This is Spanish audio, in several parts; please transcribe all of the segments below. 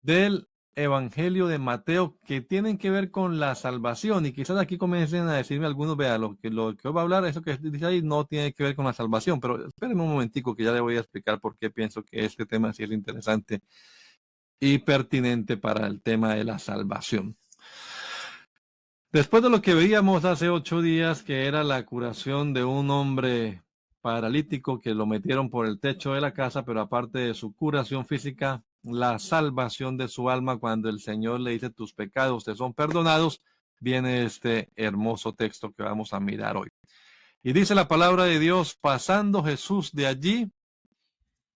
del Evangelio de Mateo que tienen que ver con la salvación. Y quizás aquí comiencen a decirme algunos, vea, lo que hoy va a hablar, eso que dice ahí no tiene que ver con la salvación, pero espérenme un momentico que ya le voy a explicar por qué pienso que este tema sí es interesante y pertinente para el tema de la salvación. Después de lo que veíamos hace 8 días, que era la curación de un hombre paralítico que lo metieron por el techo de la casa, pero aparte de su curación física, la salvación de su alma cuando el Señor le dice tus pecados te son perdonados, viene este hermoso texto que vamos a mirar hoy. Y dice la palabra de Dios, pasando Jesús de allí,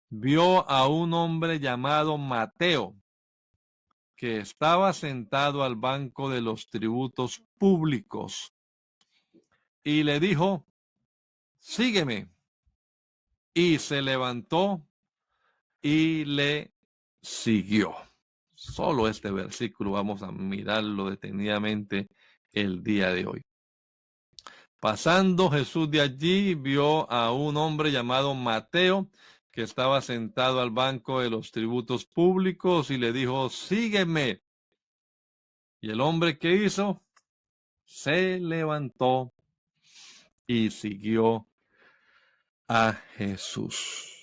vio a un hombre llamado Mateo, que estaba sentado al banco de los tributos públicos, y le dijo, sígueme. Y se levantó y le siguió. Solo este versículo vamos a mirarlo detenidamente el día de hoy. Pasando Jesús de allí, vio a un hombre llamado Mateo, que estaba sentado al banco de los tributos públicos, y le dijo, sígueme. Y el hombre, ¿qué hizo? Se levantó y siguió a Jesús.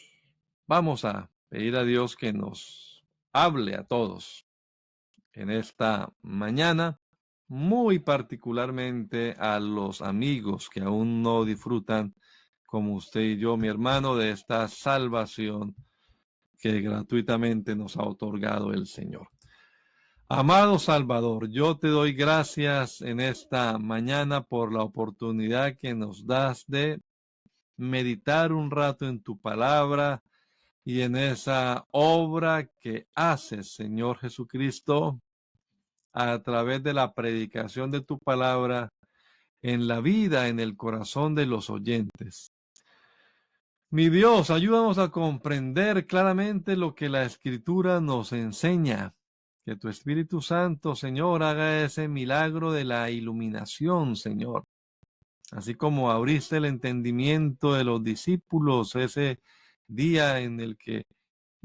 Vamos a pedir a Dios que nos hable a todos en esta mañana, muy particularmente a los amigos que aún no disfrutan, como usted y yo, mi hermano, de esta salvación que gratuitamente nos ha otorgado el Señor. Amado Salvador, yo te doy gracias en esta mañana por la oportunidad que nos das de meditar un rato en tu palabra y en esa obra que haces, Señor Jesucristo, a través de la predicación de tu palabra en la vida, en el corazón de los oyentes. Mi Dios, ayúdanos a comprender claramente lo que la Escritura nos enseña. Que tu Espíritu Santo, Señor, haga ese milagro de la iluminación, Señor. Así como abriste el entendimiento de los discípulos ese día en el que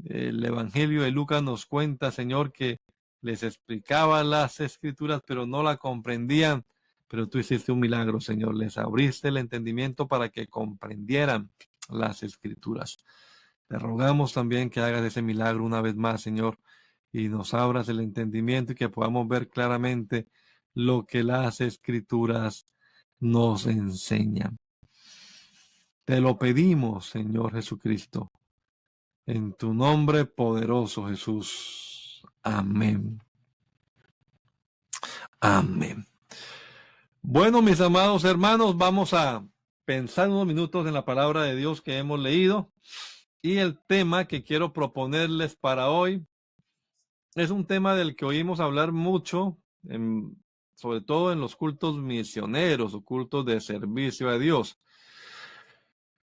el Evangelio de Lucas nos cuenta, Señor, que les explicaba las Escrituras, pero no la comprendían. Pero tú hiciste un milagro, Señor. Les abriste el entendimiento para que comprendieran las Escrituras. Te rogamos también que hagas ese milagro una vez más, Señor, y nos abras el entendimiento y que podamos ver claramente lo que las Escrituras nos enseñan. Te lo pedimos, Señor Jesucristo, en tu nombre poderoso, Jesús. Amén. Amén. Bueno, mis amados hermanos, vamos a pensar unos minutos en la palabra de Dios que hemos leído. Y el tema que quiero proponerles para hoy es un tema del que oímos hablar mucho, sobre todo en los cultos misioneros o cultos de servicio a Dios.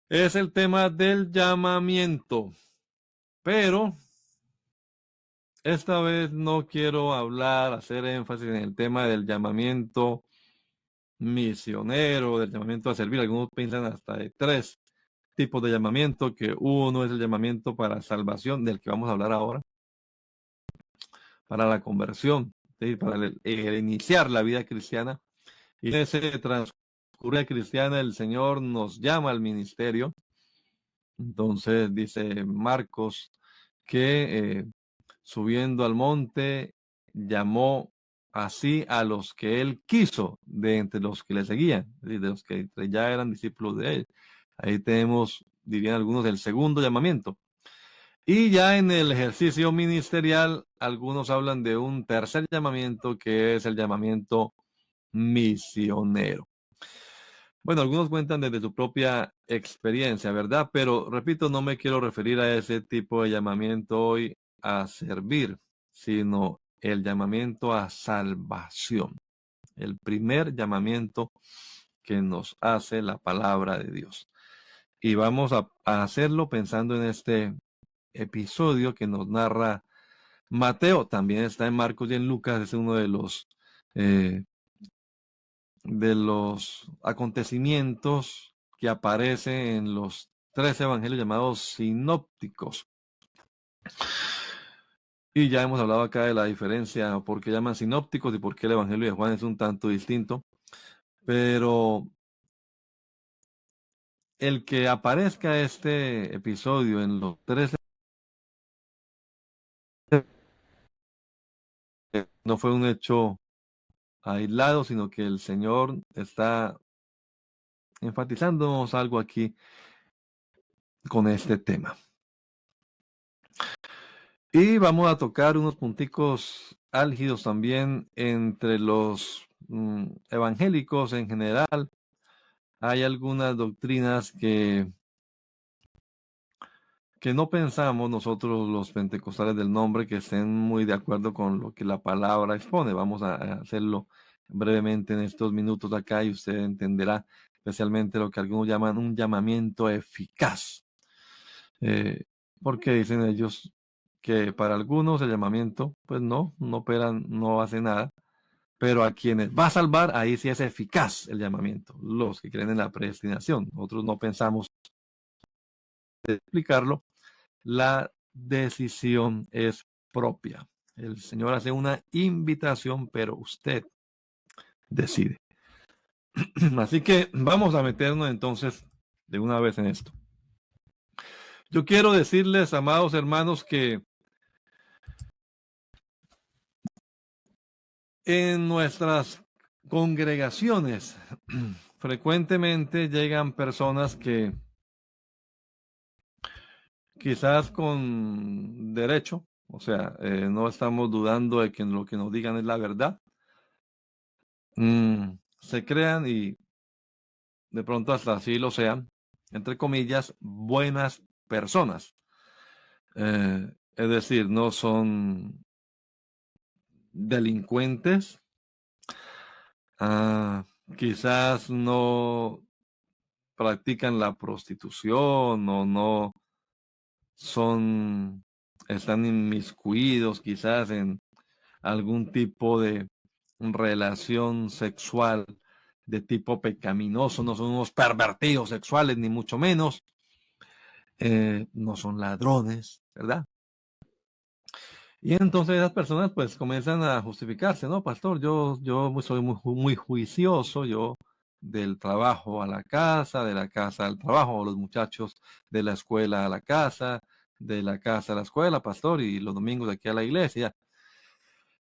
Es el tema del llamamiento. Pero esta vez no quiero hacer énfasis en el tema del llamamiento misionero, del llamamiento a servir. Algunos piensan hasta de 3 tipos de llamamiento, que uno es el llamamiento para salvación, del que vamos a hablar ahora, para la conversión, ¿sí? Para el iniciar la vida cristiana. Y en ese transcurso cristiana el Señor nos llama al ministerio. Entonces dice Marcos que subiendo al monte, llamó así a los que él quiso de entre los que le seguían, de los que ya eran discípulos de él. Ahí tenemos, dirían algunos, el segundo llamamiento. Y ya en el ejercicio ministerial, algunos hablan de un tercer llamamiento, que es el llamamiento misionero. Bueno, algunos cuentan desde su propia experiencia, ¿verdad? Pero repito, no me quiero referir a ese tipo de llamamiento hoy a servir, sino el llamamiento a salvación. El primer llamamiento que nos hace la palabra de Dios. Y vamos a hacerlo pensando en este episodio que nos narra Mateo. También está en Marcos y en Lucas. Es uno de los acontecimientos que aparecen en los 3 evangelios llamados sinópticos. Y ya hemos hablado acá de la diferencia, por qué llaman sinópticos y por qué el Evangelio de Juan es un tanto distinto. Pero el que aparezca este episodio en los tres no fue un hecho aislado, sino que el Señor está enfatizándonos algo aquí con este tema. Y vamos a tocar unos punticos álgidos también entre los evangélicos en general. Hay algunas doctrinas que no pensamos nosotros los pentecostales del nombre que estén muy de acuerdo con lo que la palabra expone. Vamos a hacerlo brevemente en estos minutos acá y usted entenderá especialmente lo que algunos llaman un llamamiento eficaz. Eh, Porque dicen ellos que para algunos el llamamiento, pues no operan, no hace nada, pero a quienes va a salvar, ahí sí es eficaz el llamamiento, los que creen en la predestinación. Nosotros no pensamos explicarlo. La decisión es propia. El Señor hace una invitación, pero usted decide. Así que vamos a meternos entonces de una vez en esto. Yo quiero decirles, amados hermanos, que en nuestras congregaciones frecuentemente llegan personas que quizás con derecho, o sea, no estamos dudando de que lo que nos digan es la verdad, se crean y de pronto hasta así lo sean, entre comillas, buenas personas. Es decir, no son delincuentes, ah, quizás no practican la prostitución o no son, están inmiscuidos quizás en algún tipo de relación sexual de tipo pecaminoso, no son unos pervertidos sexuales, ni mucho menos, no son ladrones, ¿verdad? Y entonces esas personas pues comienzan a justificarse, ¿no? Pastor, yo soy muy juicioso, yo del trabajo a la casa, de la casa al trabajo, o los muchachos de la escuela a la casa, de la casa a la escuela, pastor, y los domingos aquí a la iglesia.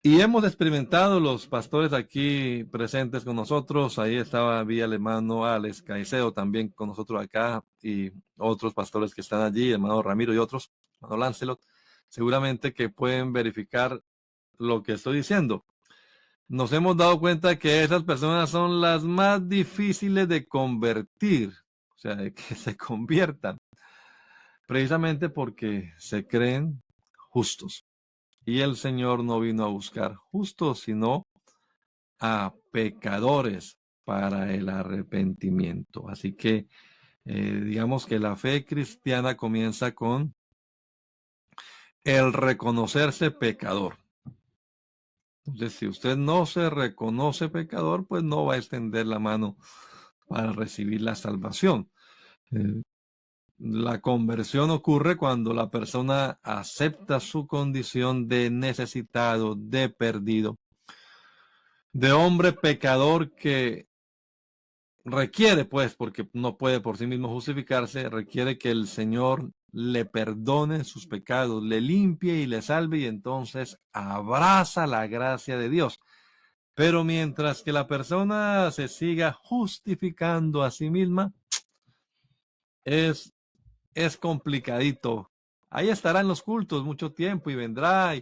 Y hemos experimentado los pastores aquí presentes con nosotros. Ahí estaba el hermano Alex Caicedo también con nosotros acá y otros pastores que están allí, hermano Ramiro y otros, hermano Lancelot, seguramente que pueden verificar lo que estoy diciendo. Nos hemos dado cuenta que esas personas son las más difíciles de convertir, o sea, de que se conviertan, precisamente porque se creen justos. Y el Señor no vino a buscar justos, sino a pecadores para el arrepentimiento. Así que digamos que la fe cristiana comienza con el reconocerse pecador. Entonces, si usted no se reconoce pecador, pues no va a extender la mano para recibir la salvación. Eh, la conversión ocurre cuando la persona acepta su condición de necesitado, de perdido, de hombre pecador que requiere, pues, porque no puede por sí mismo justificarse, requiere que el Señor le perdone sus pecados, le limpie y le salve y entonces abraza la gracia de Dios. Pero mientras que la persona se siga justificando a sí misma, es, es complicadito. Ahí estará en los cultos mucho tiempo y vendrá,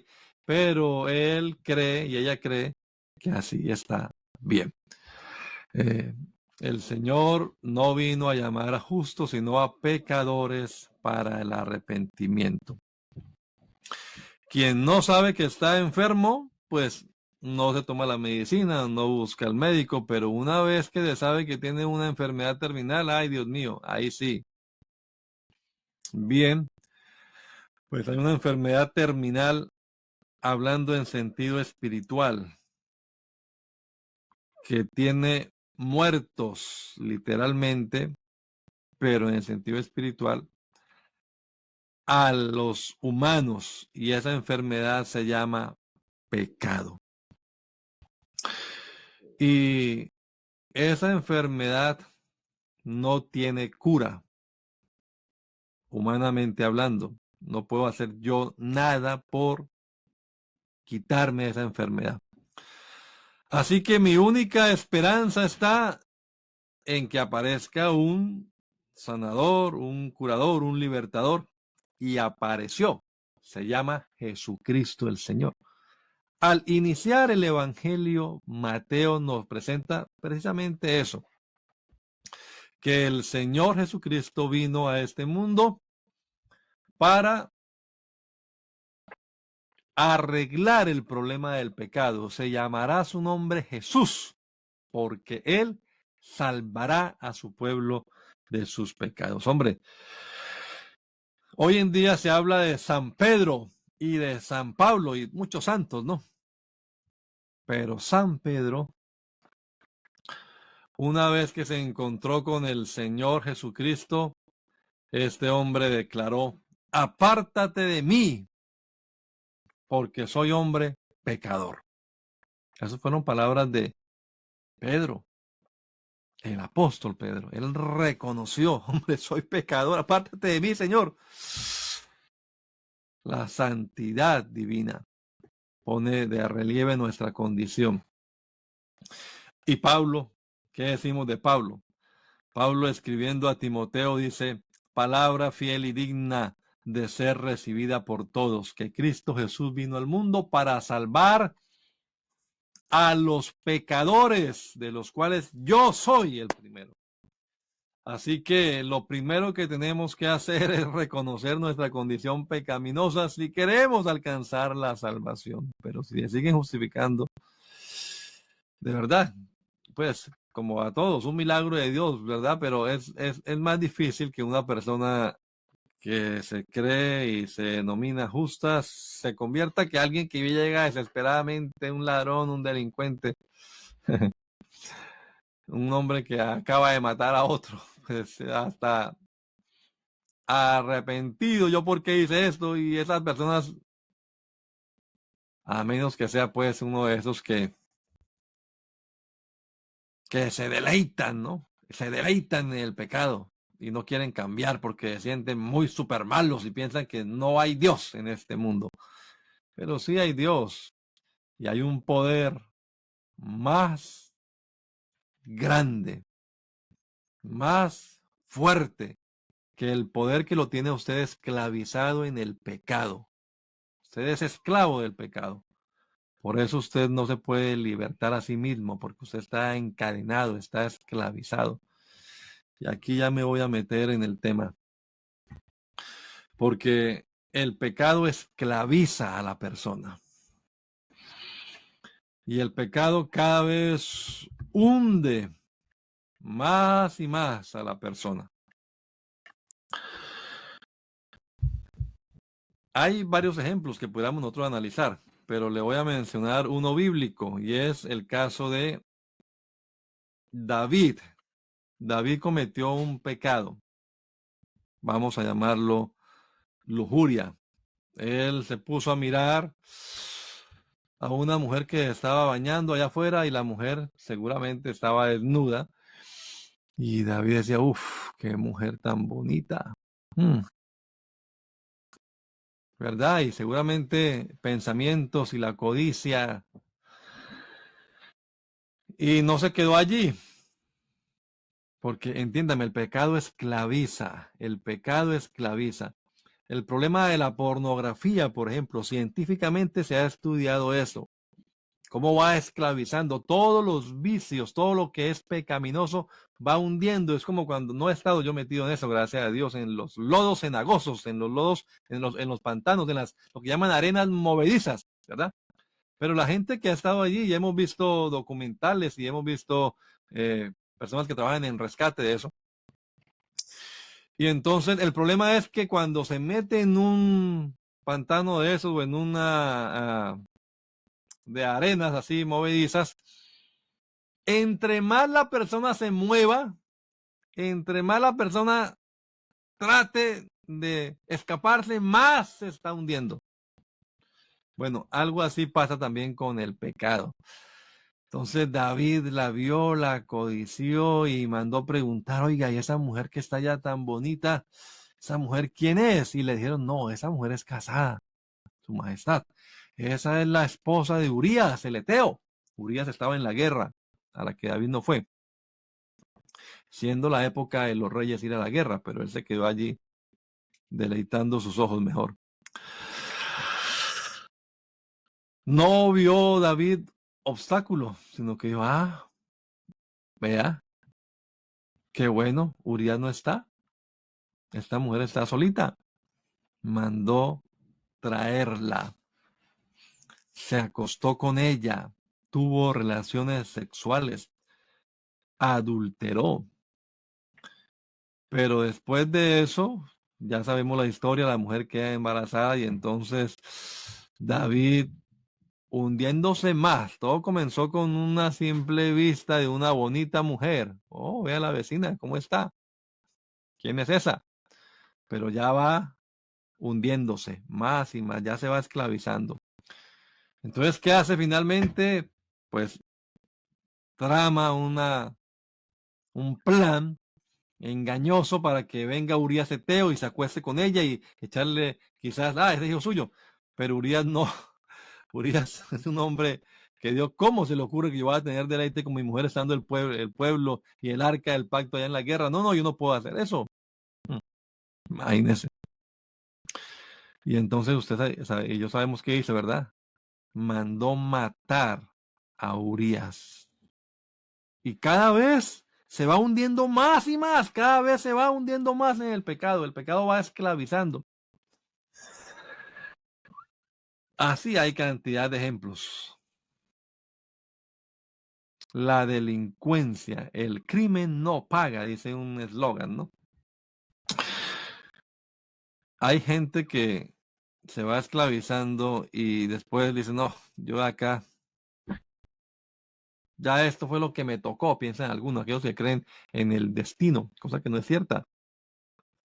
pero él cree y ella cree que así está bien. Eh, el Señor no vino a llamar a justos, sino a pecadores para el arrepentimiento. Quien no sabe que está enfermo, pues no se toma la medicina, no busca al médico, pero una vez que se sabe que tiene una enfermedad terminal, ay Dios mío, ahí sí. Bien, pues hay una enfermedad terminal hablando en sentido espiritual, que tiene muertos literalmente, pero en el sentido espiritual a los humanos y esa enfermedad se llama pecado. Y esa enfermedad no tiene cura, humanamente hablando. No puedo hacer yo nada por quitarme esa enfermedad. Así que mi única esperanza está en que aparezca un sanador, un curador, un libertador. Y apareció. Se llama Jesucristo el Señor. Al iniciar el Evangelio, Mateo nos presenta precisamente eso, que el Señor Jesucristo vino a este mundo para arreglar el problema del pecado. Se llamará su nombre Jesús, porque Él salvará a su pueblo de sus pecados. Hombre, hoy en día se habla de San Pedro y de San Pablo y muchos santos, ¿no? Pero San Pedro, una vez que se encontró con el Señor Jesucristo, este hombre declaró: apártate de mí, porque soy hombre pecador. Esas fueron palabras de Pedro, el apóstol Pedro. Él reconoció: hombre, soy pecador, apártate de mí, Señor. La santidad divina pone de relieve nuestra condición. Y Pablo, ¿qué decimos de Pablo? Pablo, escribiendo a Timoteo, dice: palabra fiel y digna de ser recibida por todos, que Cristo Jesús vino al mundo para salvar a los pecadores, de los cuales yo soy el primero. Así que lo primero que tenemos que hacer es reconocer nuestra condición pecaminosa si queremos alcanzar la salvación. Pero si se siguen justificando, de verdad, pues como a todos, un milagro de Dios, ¿verdad? Pero es más difícil que una persona que se cree y se denomina justa se convierta que alguien que llega desesperadamente, un ladrón, un delincuente, un hombre que acaba de matar a otro, pues hasta arrepentido, yo por qué hice esto, y esas personas, a menos que sea pues uno de esos que se deleitan, ¿no? Se deleitan en el pecado y no quieren cambiar porque se sienten muy súper malos y piensan que no hay Dios en este mundo. Pero sí hay Dios y hay un poder más grande, más fuerte que el poder que lo tiene usted esclavizado en el pecado. Usted es esclavo del pecado. Por eso usted no se puede libertar a sí mismo, porque usted está encadenado, está esclavizado. Y aquí ya me voy a meter en el tema, porque el pecado esclaviza a la persona. Y el pecado cada vez hunde más y más a la persona. Hay varios ejemplos que podamos nosotros analizar, pero le voy a mencionar uno bíblico y es el caso de David. David cometió un pecado, vamos a llamarlo lujuria. Él se puso a mirar a una mujer que estaba bañando allá afuera y la mujer seguramente estaba desnuda. Y David decía: uff, qué mujer tan bonita. ¿Verdad? Y seguramente pensamientos y la codicia. Y no se quedó allí. Porque entiéndame, el pecado esclaviza. El pecado esclaviza. El problema de la pornografía, por ejemplo, científicamente se ha estudiado eso. Cómo va esclavizando todos los vicios, todo lo que es pecaminoso, va hundiendo. Es como cuando no he estado yo metido en eso, gracias a Dios, en los lodos cenagosos, en los lodos, en los pantanos, en lo que llaman arenas movedizas, ¿verdad? Pero la gente que ha estado allí, y hemos visto documentales y hemos visto personas que trabajan en rescate de eso. Y entonces el problema es que cuando se mete en un pantano de esos o en una de arenas así movedizas, entre más la persona se mueva, entre más la persona trate de escaparse, más se está hundiendo. Bueno, algo así pasa también con el pecado. Entonces David la vio, la codició y mandó preguntar, oiga, ¿y esa mujer que está allá tan bonita, esa mujer quién es? Y le dijeron, no, esa mujer es casada, su majestad. Esa es la esposa de Urías, el eteo. Urías estaba en la guerra, a la que David no fue, siendo la época de los reyes ir a la guerra, pero él se quedó allí deleitando sus ojos mejor. No vio David obstáculo, sino que dijo, vea, qué bueno, Urías no está, esta mujer está solita. Mandó traerla, se acostó con ella, tuvo relaciones sexuales, adulteró. Pero después de eso, ya sabemos la historia, la mujer queda embarazada y entonces David hundiéndose más. Todo comenzó con una simple vista de una bonita mujer. Oh, vea la vecina, ¿cómo está? ¿Quién es esa? Pero ya va hundiéndose más y más, ya se va esclavizando. Entonces, ¿qué hace finalmente? Pues trama un plan engañoso para que venga Urias Eteo y se acueste con ella y echarle quizás, es hijo suyo. Pero Urias no, Urias es un hombre que Dios, ¿cómo se le ocurre que yo voy a tener deleite con mi mujer estando el pueblo y el arca del pacto allá en la guerra? No, no, yo no puedo hacer eso. Imagínese. Y entonces y yo sabemos qué dice, ¿verdad? Mandó matar a Urias. Y cada vez se va hundiendo más y más, cada vez se va hundiendo más en el pecado va esclavizando. Así hay cantidad de ejemplos. La delincuencia, el crimen no paga, dice un eslogan, ¿no? Hay gente que se va esclavizando y después dice, no, yo de acá, ya esto fue lo que me tocó, piensan algunos, aquellos que creen en el destino, cosa que no es cierta.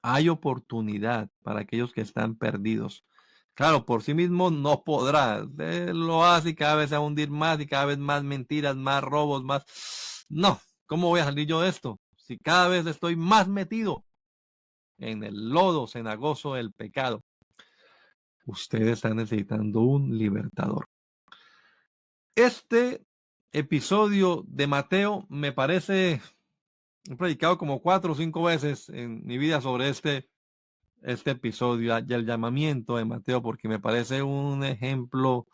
Hay oportunidad para aquellos que están perdidos. Claro, por sí mismo no podrá. Lo hace y cada vez se va a hundir más y cada vez más mentiras, más robos, más... No, ¿cómo voy a salir yo de esto? Si cada vez estoy más metido en el lodo cenagoso del pecado. Ustedes están necesitando un libertador. Este episodio de Mateo me parece, he predicado como 4 o 5 veces en mi vida sobre este episodio y el llamamiento de Mateo, porque me parece un ejemplo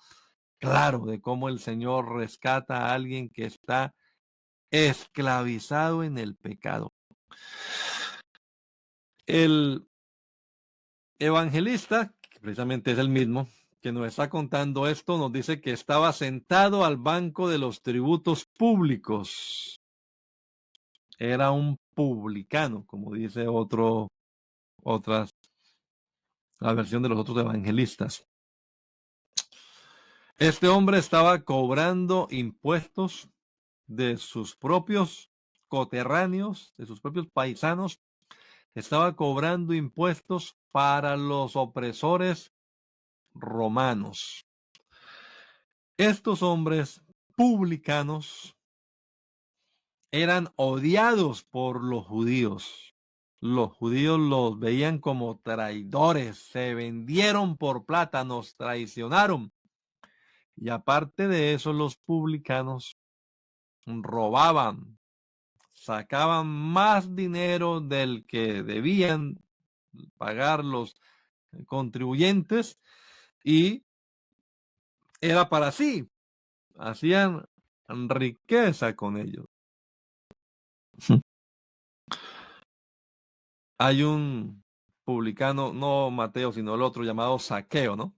claro de cómo el Señor rescata a alguien que está esclavizado en el pecado. El evangelista, que precisamente es el mismo, que nos está contando esto, nos dice que estaba sentado al banco de los tributos públicos. Era un publicano, como dice la versión de los otros evangelistas. Este hombre estaba cobrando impuestos de sus propios coterráneos, de sus propios paisanos, estaba cobrando impuestos para los opresores romanos. Estos hombres publicanos eran odiados por los judíos. Los judíos los veían como traidores, se vendieron por plata, nos traicionaron. Y aparte de eso, los publicanos robaban, sacaban más dinero del que debían pagar los contribuyentes y era para sí, hacían riqueza con ellos. Hay un publicano, no Mateo, sino el otro llamado Saqueo, ¿no?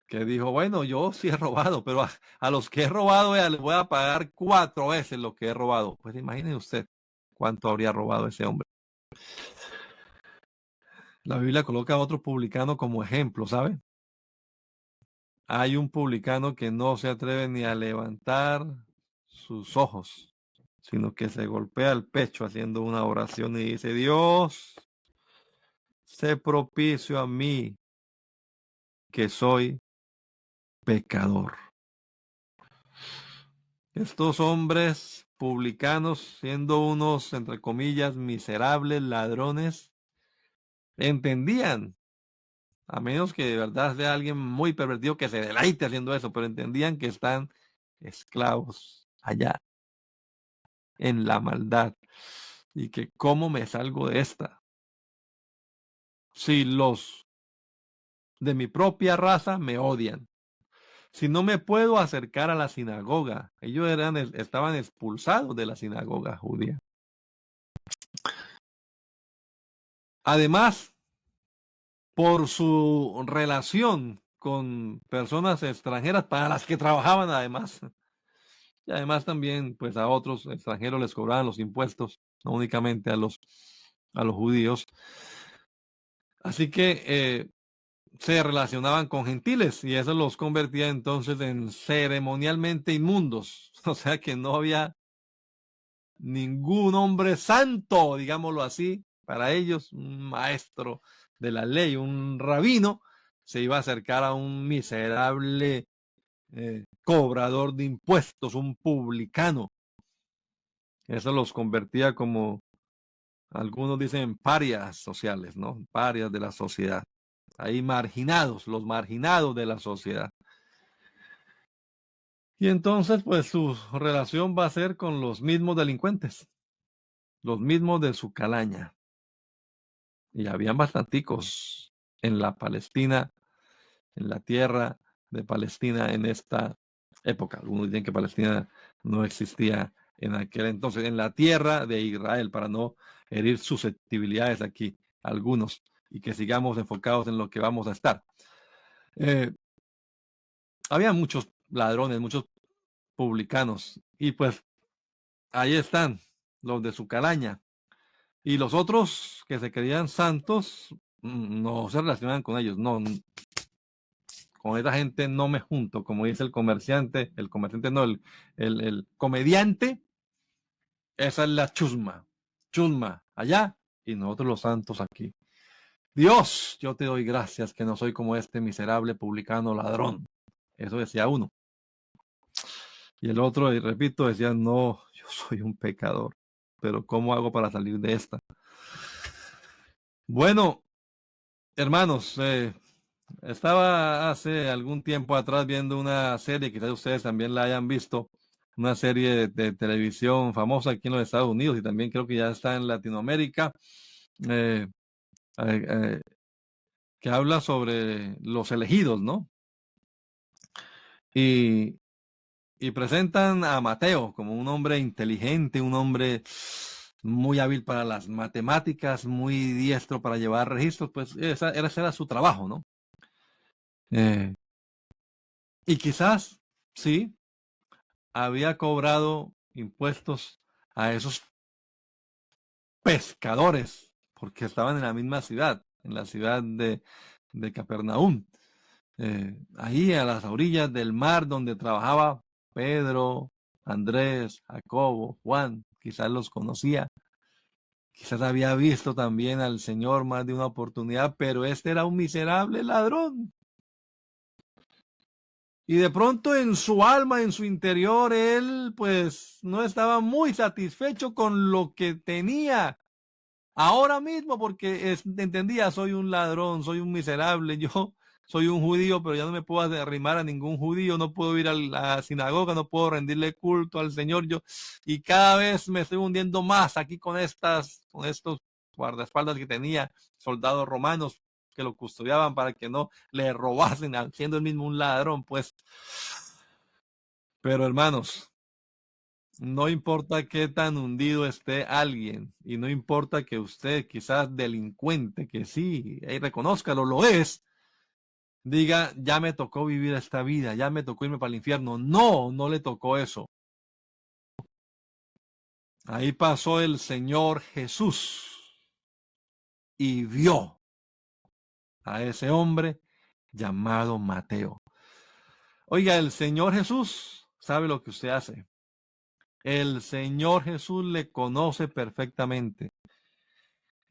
Que dijo, bueno, yo sí he robado, pero a los que he robado les voy a pagar 4 veces lo que he robado. Pues imagine usted cuánto habría robado ese hombre. La Biblia coloca a otro publicano como ejemplo, ¿sabe? Hay un publicano que no se atreve ni a levantar sus ojos, sino que se golpea el pecho haciendo una oración y dice, Dios, sé propicio a mí, que soy pecador. Estos hombres publicanos, siendo unos, entre comillas, miserables ladrones, entendían, a menos que de verdad sea alguien muy pervertido que se deleite haciendo eso, pero entendían que están esclavos allá en la maldad y que cómo me salgo de esta. Si los de mi propia raza me odian, si no me puedo acercar a la sinagoga, ellos estaban expulsados de la sinagoga judía. Además, por su relación con personas extranjeras para las que trabajaban además. Y además también, pues a otros extranjeros les cobraban los impuestos, no únicamente a los judíos. Así que se relacionaban con gentiles y eso los convertía entonces en ceremonialmente inmundos. O sea que no había ningún hombre santo, digámoslo así, para ellos, un maestro de la ley, un rabino, se iba a acercar a un miserable cobrador de impuestos, un publicano. Eso los convertía como, algunos dicen, parias sociales, ¿no? Parias de la sociedad. Ahí marginados, los marginados de la sociedad. Y entonces, pues su relación va a ser con los mismos delincuentes, los mismos de su calaña. Y habían bastanticos en la Palestina, en la tierra de Palestina en esta época. Algunos dicen que Palestina no existía en aquel entonces, en la tierra de Israel, para no herir susceptibilidades aquí, algunos, y que sigamos enfocados en lo que vamos a estar. Había muchos ladrones, muchos publicanos, y pues ahí están los de su calaña. Y los otros que se creían santos, no se relacionaban con ellos, no, con esa gente no me junto, como dice el comerciante no, el comediante, esa es la chusma allá y nosotros los santos aquí. Dios, yo te doy gracias que no soy como este miserable publicano ladrón. Eso decía uno. Y el otro, y repito, decía, no, yo soy un pecador, pero ¿cómo hago para salir de esta? Bueno, hermanos, estaba hace algún tiempo atrás viendo una serie, quizás ustedes también la hayan visto, una serie de televisión famosa aquí en los Estados Unidos y también creo que ya está en Latinoamérica, eh, eh, eh, que habla sobre los elegidos, ¿no? Y, y presentan a Mateo como un hombre inteligente, un hombre muy hábil para las matemáticas, muy diestro para llevar registros, pues ese era su trabajo, ¿no? Eh, y quizás, sí, había cobrado impuestos a esos pescadores, porque estaban en la misma ciudad, en la ciudad de Capernaum, ahí a las orillas del mar donde trabajaba Pedro, Andrés, Jacobo, Juan, quizás los conocía, quizás había visto también al Señor más de una oportunidad, pero este era un miserable ladrón. Y de pronto en su alma, en su interior, él pues no estaba muy satisfecho con lo que tenía ahora mismo porque entendía, soy un ladrón, soy un miserable, yo soy un judío, pero ya no me puedo arrimar a ningún judío, no puedo ir a la sinagoga, no puedo rendirle culto al Señor, yo, y cada vez me estoy hundiendo más aquí con estos guardaespaldas que tenía, soldados romanos que lo custodiaban para que no le robasen, siendo él mismo un ladrón, pues. Pero hermanos, no importa qué tan hundido esté alguien y no importa que usted quizás delincuente, que sí, reconózcalo, lo es, diga, ya me tocó vivir esta vida, ya me tocó irme para el infierno. No, no le tocó eso. Ahí pasó el Señor Jesús y vio a ese hombre llamado Mateo. Oiga, el Señor Jesús sabe lo que usted hace. El Señor Jesús le conoce perfectamente.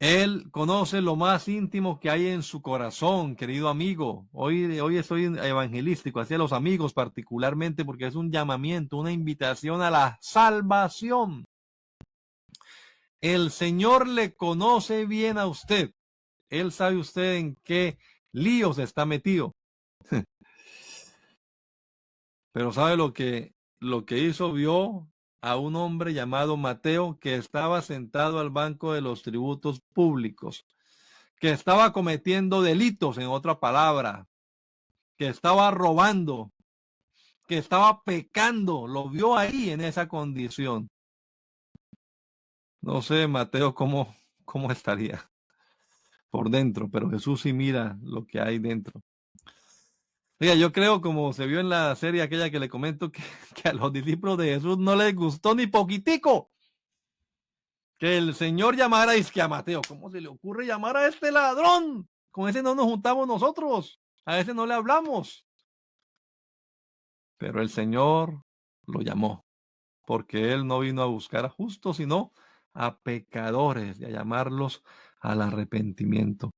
Él conoce lo más íntimo que hay en su corazón, querido amigo. Hoy estoy evangelístico hacia los amigos particularmente porque es un llamamiento, una invitación a la salvación. El Señor le conoce bien a usted. Él sabe usted en qué líos está metido. Pero sabe lo que hizo, vio a un hombre llamado Mateo que estaba sentado al banco de los tributos públicos, que estaba cometiendo delitos, en otra palabra, que estaba robando, que estaba pecando, lo vio ahí en esa condición. No sé, Mateo, cómo estaría por dentro, pero Jesús sí mira lo que hay dentro. Oiga, yo creo, como se vio en la serie aquella que le comento, que a los discípulos de Jesús no les gustó ni poquitico que el Señor llamara a Mateo. ¿Cómo se le ocurre llamar a este ladrón? Con ese no nos juntamos nosotros, a ese no le hablamos. Pero el Señor lo llamó, porque Él no vino a buscar a justos, sino a pecadores, y a llamarlos al arrepentimiento.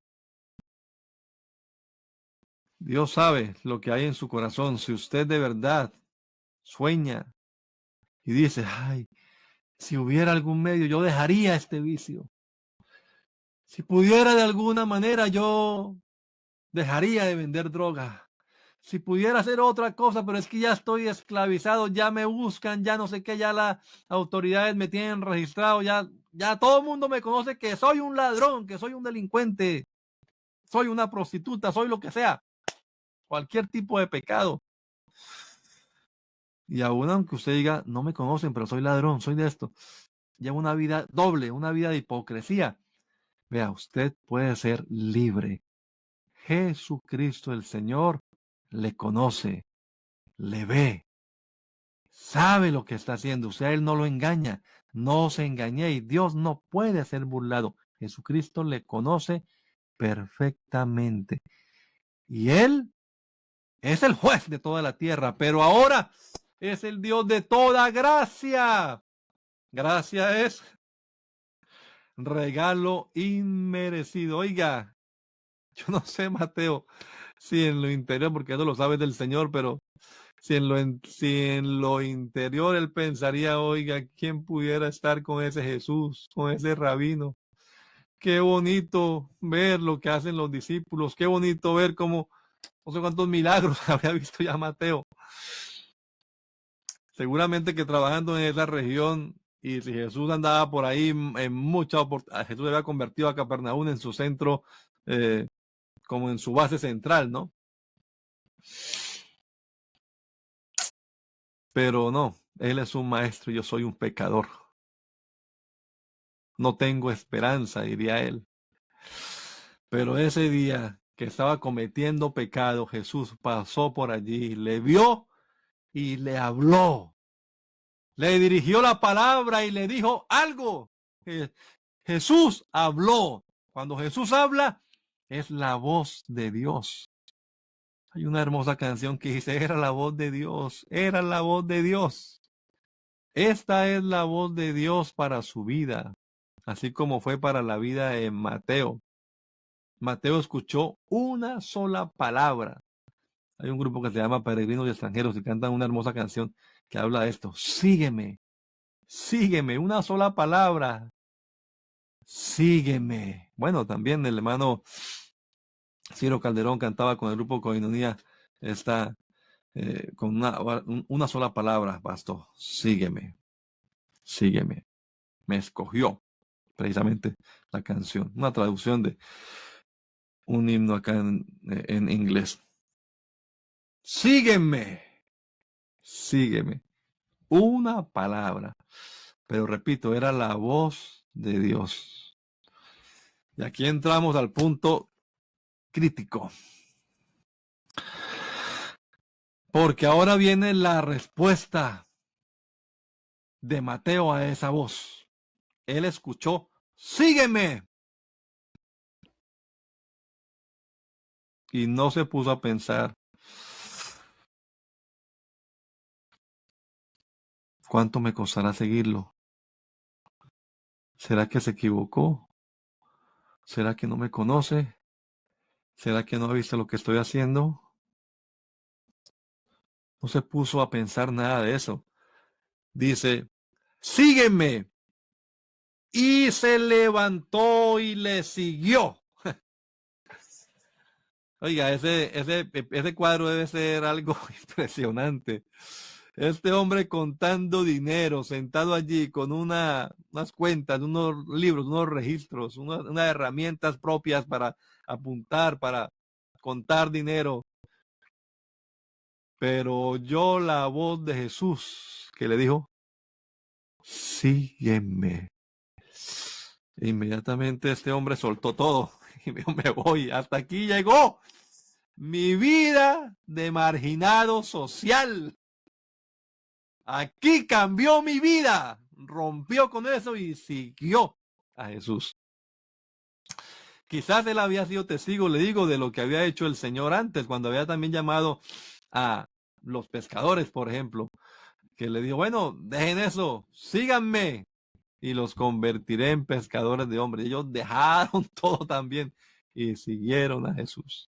Dios sabe lo que hay en su corazón. Si usted de verdad sueña y dice, ay, si hubiera algún medio, yo dejaría este vicio. Si pudiera de alguna manera, yo dejaría de vender droga. Si pudiera hacer otra cosa, pero es que ya estoy esclavizado, ya me buscan, ya no sé qué, ya las autoridades me tienen registrado, ya todo el mundo me conoce que soy un ladrón, que soy un delincuente, soy una prostituta, soy lo que sea, cualquier tipo de pecado. Y aún aunque usted diga, no me conocen, pero soy ladrón, soy de esto, lleva una vida doble, una vida de hipocresía. Vea, usted puede ser libre. Jesucristo el Señor le conoce, le ve, sabe lo que está haciendo. O sea, Él no lo engaña. No se engañéis. Dios no puede ser burlado. Jesucristo le conoce perfectamente. Y Él es el juez de toda la tierra, pero ahora es el Dios de toda gracia. Gracia es regalo inmerecido. Oiga, yo no sé, Mateo, si en lo interior, porque eso lo sabes del Señor, pero si en lo interior él pensaría, oiga, ¿quién pudiera estar con ese Jesús, con ese rabino? Qué bonito ver lo que hacen los discípulos, qué bonito ver cómo, no sé cuántos milagros había visto ya Mateo. Seguramente que trabajando en esa región, y si Jesús andaba por ahí en muchas oportunidades, Jesús había convertido a Capernaum en su centro, como en su base central, ¿no? Pero no, Él es un maestro y yo soy un pecador. No tengo esperanza, diría él. Pero ese día que estaba cometiendo pecado, Jesús pasó por allí, le vio y le habló. Le dirigió la palabra y le dijo algo. Jesús habló. Cuando Jesús habla, es la voz de Dios. Hay una hermosa canción que dice, era la voz de Dios, era la voz de Dios. Esta es la voz de Dios para su vida, así como fue para la vida de Mateo. Mateo escuchó una sola palabra. Hay un grupo que se llama Peregrinos y Extranjeros y cantan una hermosa canción que habla de esto. Sígueme, sígueme, una sola palabra. Sígueme. Bueno, también el hermano Ciro Calderón cantaba con el grupo Coinonía esta, con una sola palabra, bastó. Sígueme, sígueme. Me escogió precisamente la canción. Una traducción de un himno acá en inglés. Sígueme, sígueme. Una palabra. Pero repito, era la voz de Dios. Y aquí entramos al punto crítico. Porque ahora viene la respuesta de Mateo a esa voz. Él escuchó, sígueme. Y no se puso a pensar, ¿cuánto me costará seguirlo? ¿Será que se equivocó? ¿Será que no me conoce? ¿Será que no ha visto lo que estoy haciendo? No se puso a pensar nada de eso. Dice, sígueme. Y se levantó y le siguió. Oiga, ese cuadro debe ser algo impresionante. Este hombre contando dinero, sentado allí con unas cuentas, unos libros, unos registros, unas herramientas propias para apuntar, para contar dinero. Pero oyó la voz de Jesús que le dijo, sígueme. E inmediatamente este hombre soltó todo y me dijo, me voy, hasta aquí llegó mi vida de marginado social. Aquí cambió mi vida. Rompió con eso y siguió a Jesús. Quizás él había sido testigo, le digo, de lo que había hecho el Señor antes, cuando había también llamado a los pescadores, por ejemplo, que le dijo, bueno, dejen eso, síganme y los convertiré en pescadores de hombres. Ellos dejaron todo también y siguieron a Jesús.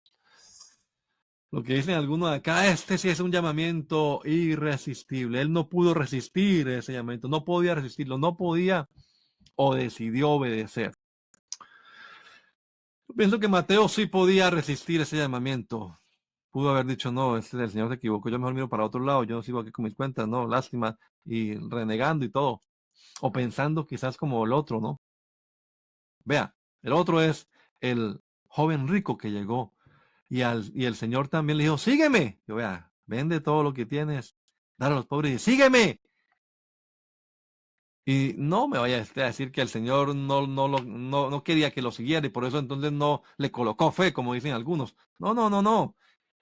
Lo que dicen algunos de acá, este sí es un llamamiento irresistible. Él no pudo resistir ese llamamiento, no podía resistirlo, no podía o decidió obedecer. Yo pienso que Mateo sí podía resistir ese llamamiento. Pudo haber dicho, no, el Señor se equivocó, yo mejor miro para otro lado, yo no sigo aquí con mis cuentas, no, lástima, y renegando y todo. O pensando quizás como el otro, ¿no? Vea, el otro es el joven rico que llegó y el Señor también le dijo, sígueme. Yo vea, vende todo lo que tienes, dale a los pobres y sígueme. Y no me vaya a decir que el Señor no quería que lo siguiera y por eso entonces no le colocó fe, como dicen algunos. No, no, no, no.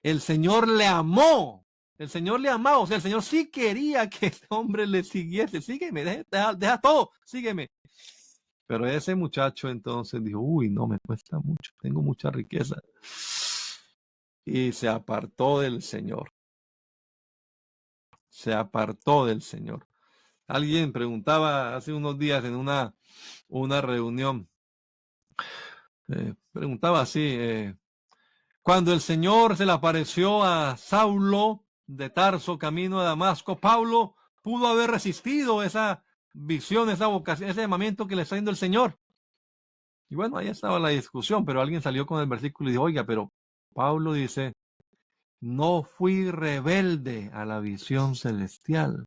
El Señor le amó. El Señor le amaba. O sea, el Señor sí quería que este hombre le siguiese. Sígueme, deja todo, sígueme. Pero ese muchacho entonces dijo, uy, no me cuesta mucho, tengo mucha riqueza. Y se apartó del Señor. Se apartó del Señor. Alguien preguntaba hace unos días en una reunión, preguntaba así, cuando el Señor se le apareció a Saulo de Tarso, camino a Damasco, Pablo pudo haber resistido esa visión, esa vocación, ese llamamiento que le está dando el Señor. Y bueno, ahí estaba la discusión, pero alguien salió con el versículo y dijo, oiga, pero Pablo dice, no fui rebelde a la visión celestial.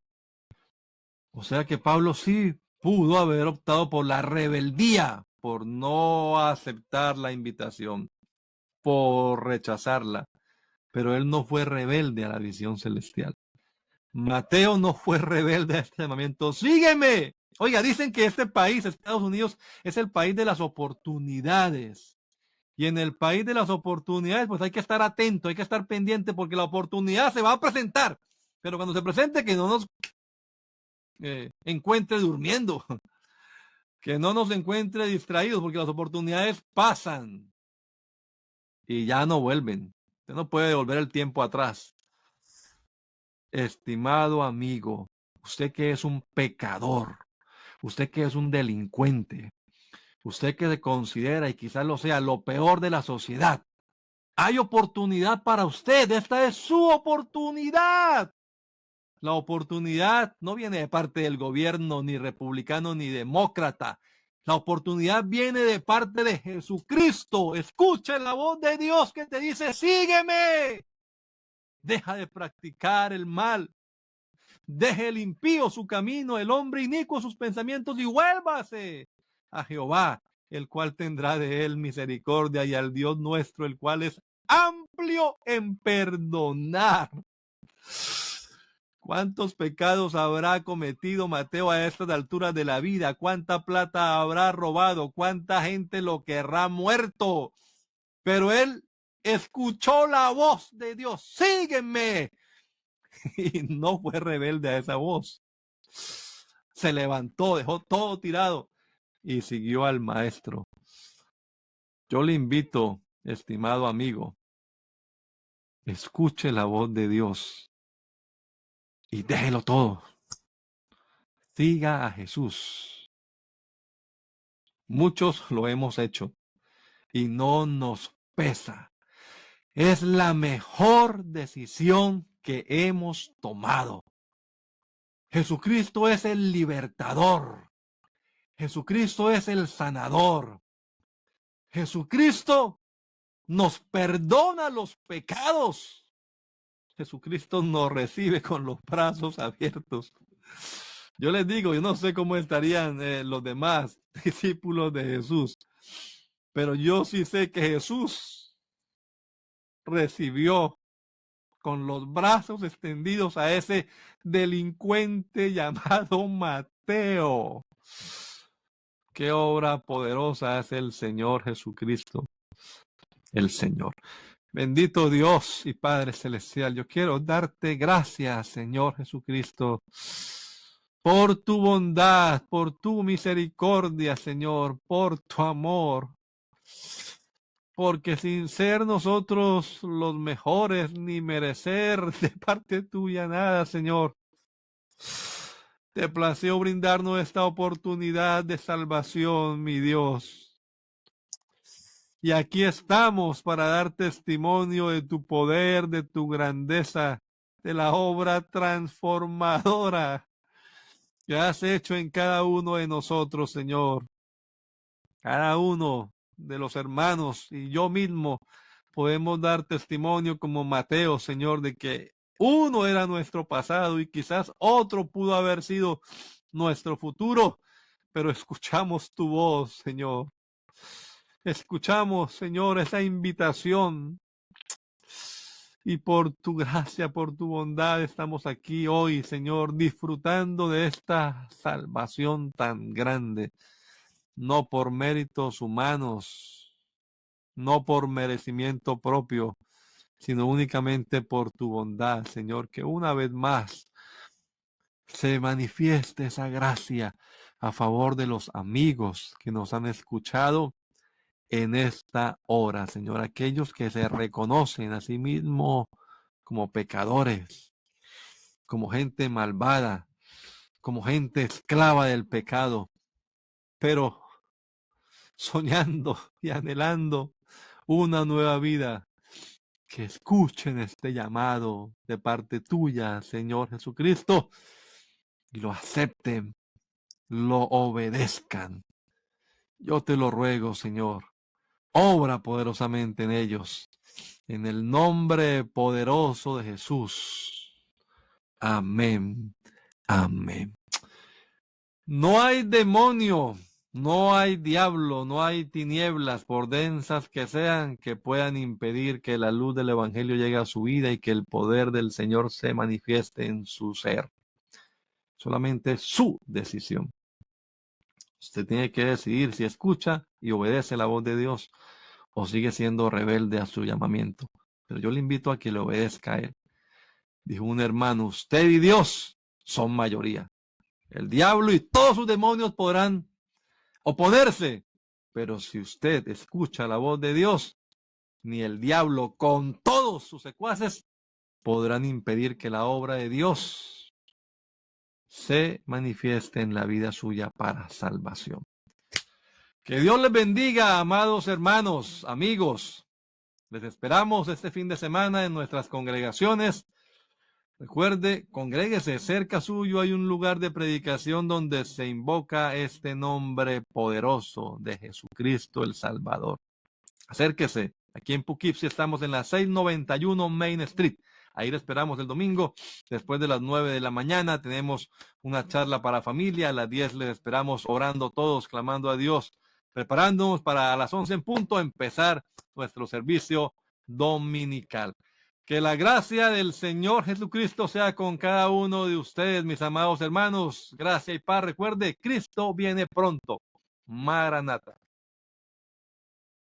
O sea que Pablo sí pudo haber optado por la rebeldía, por no aceptar la invitación, por rechazarla, pero él no fue rebelde a la visión celestial. Mateo no fue rebelde a este llamamiento. ¡Sígueme! Oiga, dicen que este país, Estados Unidos, es el país de las oportunidades. Y en el país de las oportunidades, pues hay que estar atento, hay que estar pendiente, porque la oportunidad se va a presentar. Pero cuando se presente, que no nos encuentre durmiendo, que no nos encuentre distraídos, porque las oportunidades pasan y ya no vuelven. Usted no puede devolver el tiempo atrás. Estimado amigo, usted que es un pecador, usted que es un delincuente, usted que se considera y quizás lo sea lo peor de la sociedad, hay oportunidad para usted. Esta es su oportunidad. La oportunidad no viene de parte del gobierno, ni republicano, ni demócrata. La oportunidad viene de parte de Jesucristo. Escucha la voz de Dios que te dice, sígueme. Deja de practicar el mal. Deje el impío su camino, el hombre inicuo sus pensamientos y vuélvase a Jehová, el cual tendrá de él misericordia, y al Dios nuestro, el cual es amplio en perdonar. ¿Cuántos pecados habrá cometido Mateo a estas alturas de la vida? ¿Cuánta plata habrá robado? ¿Cuánta gente lo querrá muerto? Pero él escuchó la voz de Dios, sígueme. Y no fue rebelde a esa voz. Se levantó, dejó todo tirado y siguió al maestro. Yo le invito, estimado amigo, escuche la voz de Dios y déjelo todo. Siga a Jesús. Muchos lo hemos hecho. y no nos pesa. Es la mejor decisión que hemos tomado. Jesucristo es el libertador. Jesucristo es el sanador. Jesucristo nos perdona los pecados. Jesucristo nos recibe con los brazos abiertos. Yo les digo, yo no sé cómo estarían los demás discípulos de Jesús, pero yo sí sé que Jesús recibió con los brazos extendidos a ese delincuente llamado Mateo. Qué obra poderosa es el Señor Jesucristo, el Señor. Bendito Dios y Padre Celestial, yo quiero darte gracias, Señor Jesucristo, por tu bondad, por tu misericordia, Señor, por tu amor. Porque sin ser nosotros los mejores, ni merecer de parte tuya nada, Señor, te plació brindarnos esta oportunidad de salvación, mi Dios. Y aquí estamos para dar testimonio de tu poder, de tu grandeza, de la obra transformadora que has hecho en cada uno de nosotros, Señor. Cada uno de los hermanos y yo mismo podemos dar testimonio como Mateo, Señor, de que uno era nuestro pasado y quizás otro pudo haber sido nuestro futuro, pero escuchamos tu voz, Señor. Escuchamos, Señor, esa invitación y por tu gracia, por tu bondad estamos aquí hoy, Señor, disfrutando de esta salvación tan grande, no por méritos humanos, no por merecimiento propio, sino únicamente por tu bondad, Señor, que una vez más se manifieste esa gracia a favor de los amigos que nos han escuchado en esta hora, Señor, aquellos que se reconocen a sí mismos como pecadores, como gente malvada, como gente esclava del pecado, pero soñando y anhelando una nueva vida, que escuchen este llamado de parte tuya, Señor Jesucristo, y lo acepten, lo obedezcan. Yo te lo ruego, Señor. Obra poderosamente en ellos. En el nombre poderoso de Jesús. Amén. Amén. No hay demonio, no hay diablo, no hay tinieblas, por densas que sean, que puedan impedir que la luz del Evangelio llegue a su vida y que el poder del Señor se manifieste en su ser. Solamente su decisión. Usted tiene que decidir si escucha y obedece la voz de Dios o sigue siendo rebelde a su llamamiento. Pero yo le invito a que le obedezca a él. Dijo un hermano, usted y Dios son mayoría. El diablo y todos sus demonios podrán oponerse, pero si usted escucha la voz de Dios, ni el diablo con todos sus secuaces podrán impedir que la obra de Dios se manifieste en la vida suya para salvación. Que Dios les bendiga, amados hermanos, amigos. Les esperamos este fin de semana en nuestras congregaciones. Recuerde, congréguese, cerca suyo hay un lugar de predicación donde se invoca este nombre poderoso de Jesucristo el Salvador. Acérquese, aquí en Poughkeepsie estamos en la 691 Main Street. Ahí le esperamos el domingo, después de las 9 de la mañana. Tenemos una charla para familia. A las 10 les esperamos orando todos, clamando a Dios, preparándonos para a las 11 en punto empezar nuestro servicio dominical. Que la gracia del Señor Jesucristo sea con cada uno de ustedes, mis amados hermanos. Gracia y paz. Recuerde, Cristo viene pronto. Maranata.